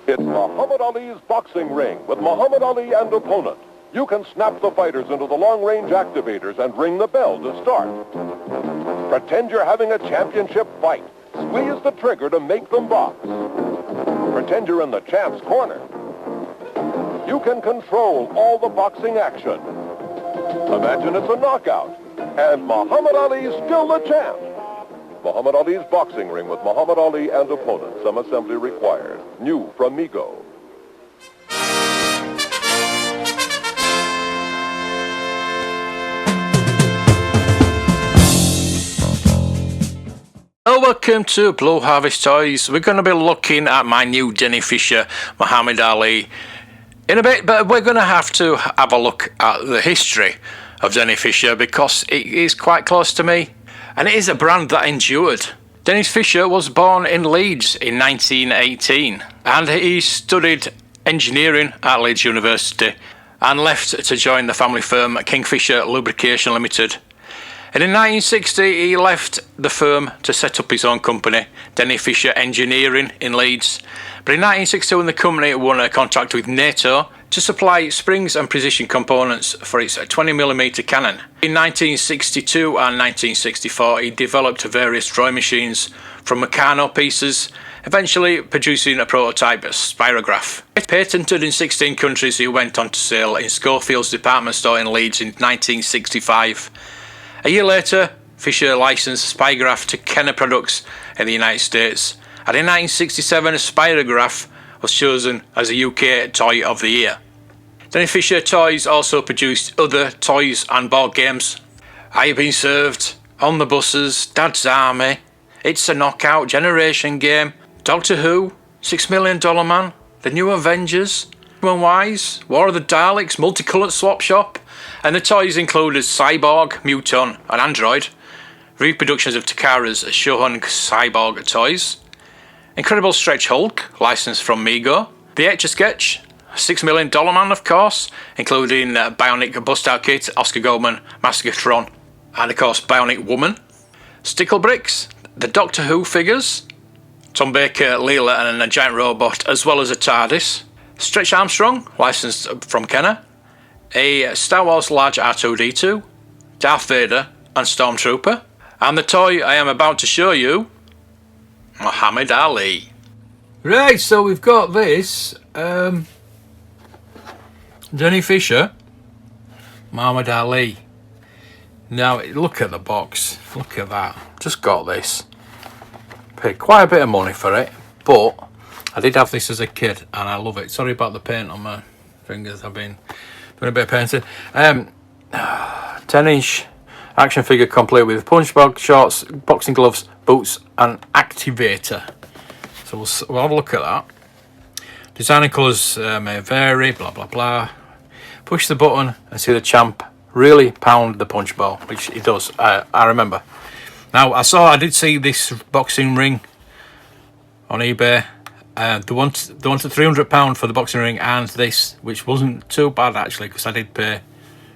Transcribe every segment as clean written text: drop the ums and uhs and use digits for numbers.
It's Muhammad Ali's boxing ring with Muhammad Ali and opponent. You can snap the fighters into the long-range activators and ring the bell to start. Pretend you're having a championship fight. Squeeze the trigger to make them box. Pretend you're in the champ's corner. You can control all the boxing action. Imagine it's a knockout. And Muhammad Ali's still the champ. Muhammad Ali's boxing ring with Muhammad Ali and opponent. Some assembly required. New from Mego. Well, welcome to Blue Harvest Toys. We're going to be looking at my new Denny Fisher Muhammad Ali in a bit, but we're going to have a look at the history of Denny Fisher because it is quite close to me and it is a brand that endured. Dennis Fisher was born in Leeds in 1918 and he studied engineering at Leeds University and left to join the family firm Kingfisher Lubrication Limited. And in 1960 he left the firm to set up his own company, Denny Fisher Engineering in Leeds. But in 1962 the company won a contract with NATO to supply springs and precision components for its 20mm cannon. In 1962 and 1964 he developed various drawing machines from Meccano pieces, eventually producing a prototype spirograph. Patented in 16 countries, he went on to sale in Schofield's department store in Leeds in 1965. A year later, Fisher licensed Spirograph to Kenner Products in the United States, and in 1967 a Spirograph was chosen as a UK Toy of the Year. Denny Fisher Toys also produced other toys and board games. I've Been Served, On the Buses, Dad's Army, It's a Knockout, Generation Game, Doctor Who, $6 Million Man, The New Avengers, Human Wise, War of the Daleks, Multicoloured Swap Shop, and the toys included Cyborg, Muton and Android, reproductions of Takara's Shohun Cyborg toys, Incredible Stretch Hulk, licensed from Mego, The Etch-a-Sketch, $6 Million Man of course, including Bionic Bust-Out Kit, Oscar Goldman, Massacretron, and of course Bionic Woman, Stickle Bricks, the Doctor Who figures, Tom Baker, Leela and a giant robot, as well as a TARDIS, Stretch Armstrong, licensed from Kenner, a Star Wars large R2-D2, Darth Vader and Stormtrooper, and the toy I am about to show you, Muhammad Ali. Right, so we've got this Denny Fisher Muhammad Ali. Now look at the box, look at that. Just got this. Paid quite a bit of money for it, but I did have this as a kid and I love it. Sorry about the paint on my fingers, I've been doing a bit of painting. 10-inch action figure complete with punch bag, shorts, boxing gloves, boots and activator. So we'll have a look at that. Design and colours may vary, blah blah blah. Push the button and see the champ really pound the punch ball, which he does, I remember. Now I did see this boxing ring on eBay. They wanted £300 for the boxing ring and this, which wasn't too bad actually, because I did pay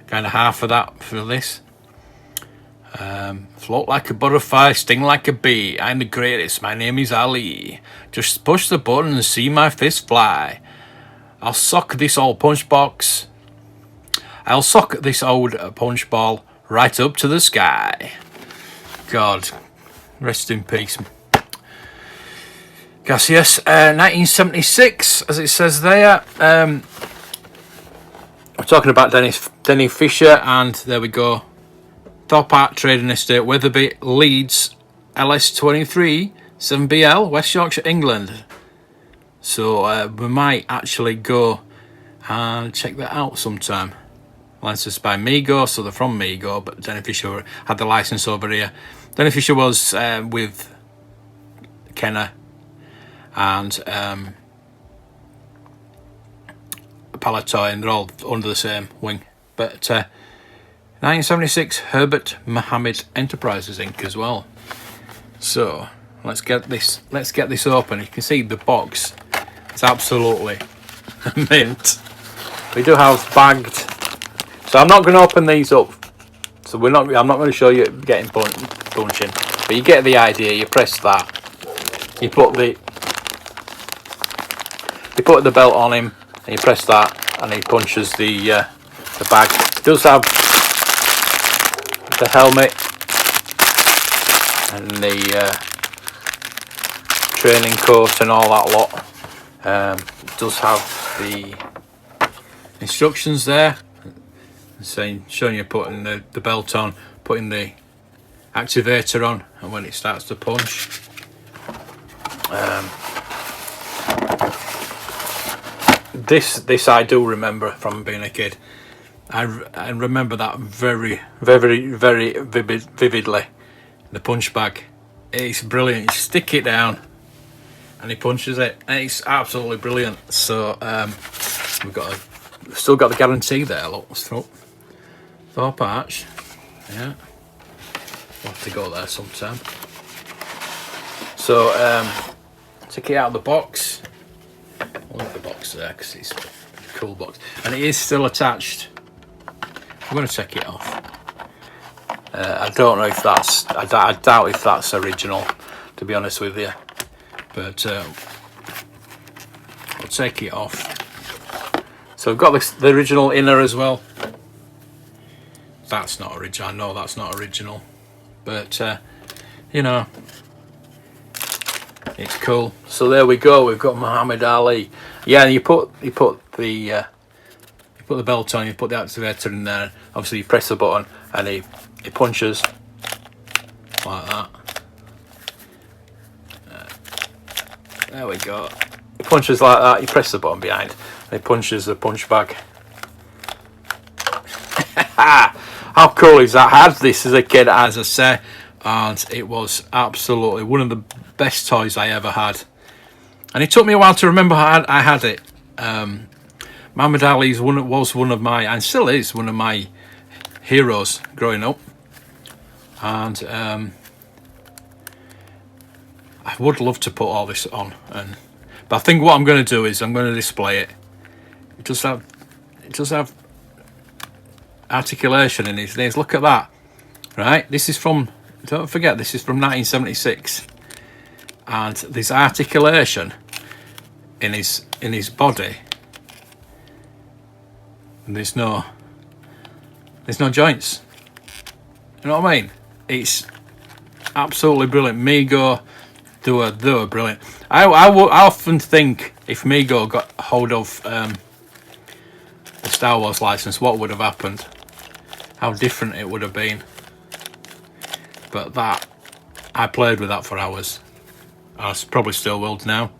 kind of half of that for this. Float like a butterfly, sting like a bee. I'm the greatest. My name is Ali. Just push the button and see my fist fly. I'll sock this old punch box. I'll sock this old punch ball right up to the sky. God, rest in peace. Yes, 1976, as it says there. We're talking about Denny Fisher, and there we go. Thorpe Park Trading Estate, Wetherby, Leeds, LS23, 7BL, West Yorkshire, England. So we might actually go and check that out sometime. Licensed by Mego, so they're from Mego, but Denny Fisher had the license over here. Denny Fisher was with Kenner and Palatoy, and they're all under the same wing. But 1976, Herbert Mohammed Enterprises Inc. as well. So let's get this open. You can see the box. It's absolutely mint. We do have bagged. So I'm not going to open these up. So I'm not going to show you getting bunching. But you get the idea. You press that. You put the you put the belt on him and you press that, and he punches the bag. It does have the helmet and the training coat and all that lot. It does have the instructions there, showing you putting the belt on, putting the activator on, and when it starts to punch. This I do remember from being a kid. I remember that very, very, very vividly. The punch bag, it's brilliant. You stick it down and he punches it, and it's absolutely brilliant. So we've still got the guarantee there. Look, Thorpe Arch. Yeah, we'll have to go there sometime. So take it out of the box. I'll leave the box there because it's a cool box, and it is still attached. I'm going to take it off. I don't know if that's, I doubt if that's original, to be honest with you, but I'll take it off. So I've got the original inner as well. That's not original. I know that's not original, but you know, it's cool. So there we go. We've got Muhammad Ali. Yeah, and you put the belt on. You put the activator in there. Obviously, you press the button, and he punches like that. There we go. He punches like that. You press the button behind, and he punches the punch bag. How cool is that? I had this as a kid, as I say, and it was absolutely one of the best toys I ever had. And it took me a while to remember I had it. Muhammad Ali was one of my, and still is one of my heroes growing up. And I would love to put all this on, but I think what I'm going to do is I'm going to display it. It does have articulation in his knees. Look at that, right? This is from, don't forget, this is from 1976, and there's articulation in his body, and there's no joints. You know what I mean? It's absolutely brilliant. Mego, they were brilliant. I often think if Mego got hold of the Star Wars license, what would have happened? How different it would have been. But that, I played with that for hours. I probably still will now.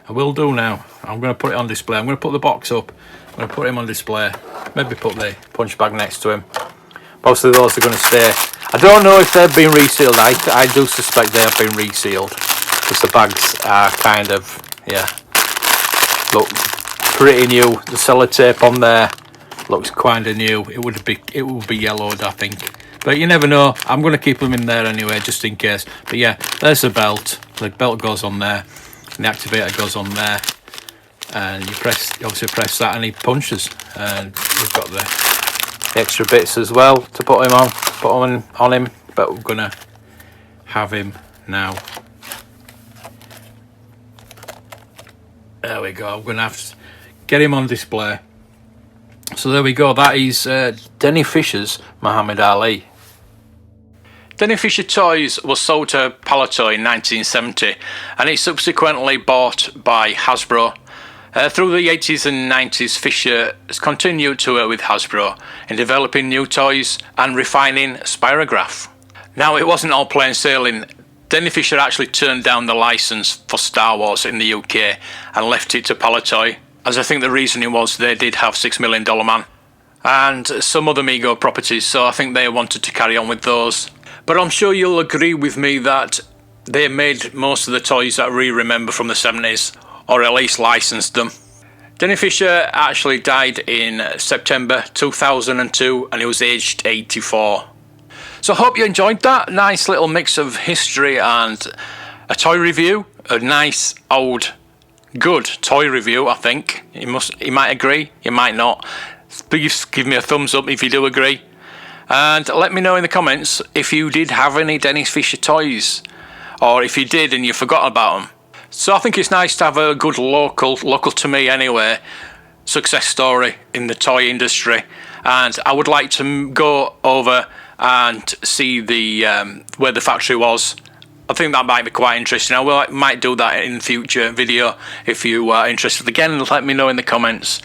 I will do now. I'm going to put it on display. I'm going to put the box up. I'm going to put him on display. Maybe put the punch bag next to him. Obviously those are going to stay. I don't know if they've been resealed. I do suspect they have been resealed, because the bags are kind of, yeah, look pretty new. The sellotape on there looks kind of new. It would be yellowed, I think, but you never know. I'm going to keep them in there anyway, just in case. But yeah, there's the belt. The belt goes on there, and the activator goes on there, and you obviously press that, and he punches. And we've got the extra bits as well to put him on him, but we're gonna have him now. There we go. I'm gonna have to get him on display. So there we go. That is Denny Fisher's Muhammad Ali. Denny Fisher Toys was sold to Palitoy in 1970, and it's subsequently bought by Hasbro. Through the 80s and 90s, Fisher has continued to work with Hasbro in developing new toys and refining Spirograph. Now, it wasn't all plain sailing. Denny Fisher actually turned down the license for Star Wars in the UK and left it to Palitoy, as I think the reasoning was they did have $6 Million Man and some other Mego properties, so I think they wanted to carry on with those. But I'm sure you'll agree with me that they made most of the toys that we remember from the 70s, or at least licensed them. Denny Fisher actually died in September 2002, and he was aged 84. So I hope you enjoyed that nice little mix of history and a toy review. A nice old good toy review, I think. You might agree, you might not. Please give me a thumbs up if you do agree, and let me know in the comments if you did have any Denny Fisher toys, or if you did and you forgot about them. So I think it's nice to have a good local to me anyway, success story in the toy industry. And I would like to go over and see the where the factory was. I think that might be quite interesting. I might do that in future video if you are interested. Again, let me know in the comments.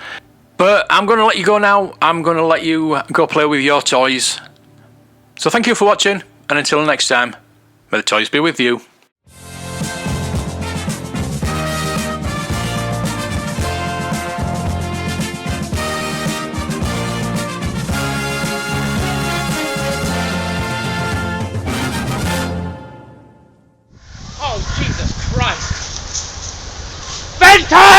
But I'm going to let you go now. I'm going to let you go play with your toys. So thank you for watching, and until next time, may the toys be with you. Oh, Jesus Christ! Bedtime!